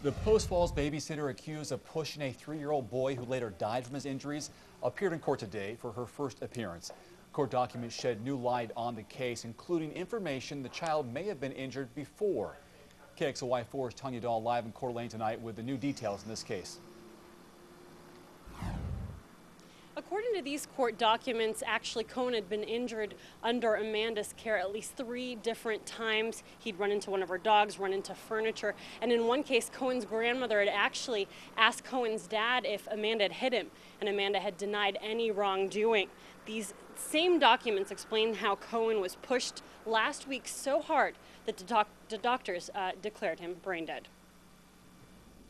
The Post Falls babysitter accused of pushing a 3-year-old boy who later died from his injuries appeared in court today for her first appearance. Court documents shed new light on the case, including information the child may have been injured before. KXLY4's Tania Dall live in Coeur d'Alene tonight with the new details in this case. According to these court documents, actually Cohen had been injured under Amanda's care at least 3 different times. He'd run into one of her dogs, run into furniture, and in one case, Cohen's grandmother had actually asked Cohen's dad if Amanda had hit him, and Amanda had denied any wrongdoing. These same documents explain how Cohen was pushed last week so hard that the doctors declared him brain dead.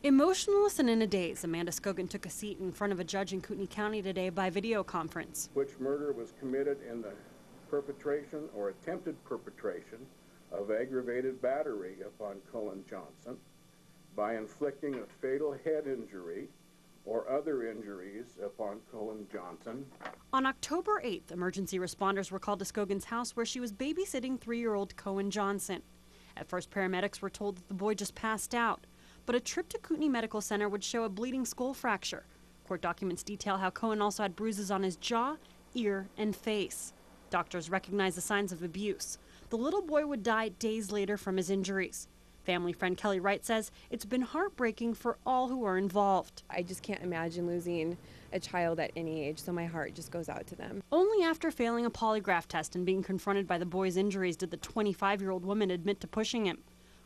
Emotionless and in a daze, Amanda Skogen took a seat in front of a judge in Kootenai County today by video conference. Which murder was committed in the perpetration or attempted perpetration of aggravated battery upon Cohen Johnson by inflicting a fatal head injury or other injuries upon Cohen Johnson. On October 8th, emergency responders were called to Skogen's house where she was babysitting 3-year-old Cohen Johnson. At first, paramedics were told that the boy just passed out, but a trip to Kootenai Medical Center would show a bleeding skull fracture. Court documents detail how Cohen also had bruises on his jaw, ear, and face. Doctors recognized the signs of abuse. The little boy would die days later from his injuries. Family friend Kelly Wright says it's been heartbreaking for all who are involved. I just can't imagine losing a child at any age, so my heart just goes out to them. Only after failing a polygraph test and being confronted by the boy's injuries did the 25-year-old woman admit to pushing him.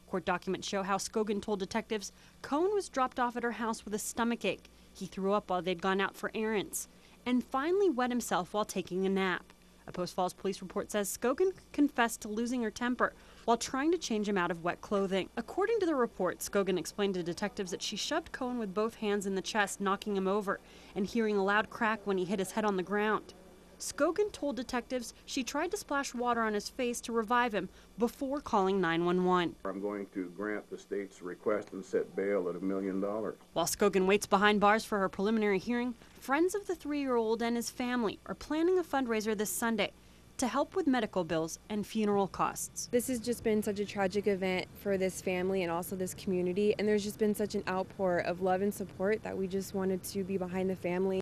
Court documents show how Skogen told detectives Cohen was dropped off at her house with a stomach ache. He threw up while they'd gone out for errands and finally wet himself while taking a nap. A Post Falls police report says Skogen confessed to losing her temper while trying to change him out of wet clothing. According to the report, Skogen explained to detectives that she shoved Cohen with both hands in the chest, knocking him over, and hearing a loud crack when he hit his head on the ground. Skogen told detectives she tried to splash water on his face to revive him before calling 911. I'm going to grant the state's request and set bail at $1 million. While Skogen waits behind bars for her preliminary hearing, friends of the 3-year-old and his family are planning a fundraiser this Sunday to help with medical bills and funeral costs. This has just been such a tragic event for this family and also this community, and there's just been such an outpour of love and support that we just wanted to be behind the family.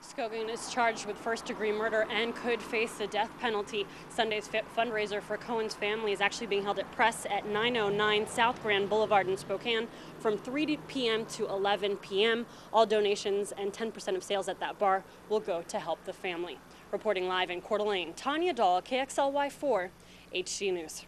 Skogen is charged with first-degree murder and could face the death penalty. Sunday's fundraiser for Cohen's family is actually being held at Press at 909 South Grand Boulevard in Spokane from 3 p.m. to 11 p.m. All donations and 10% of sales at that bar will go to help the family. Reporting live in Coeur d'Alene, Tania Dall, KXLY4, HG News.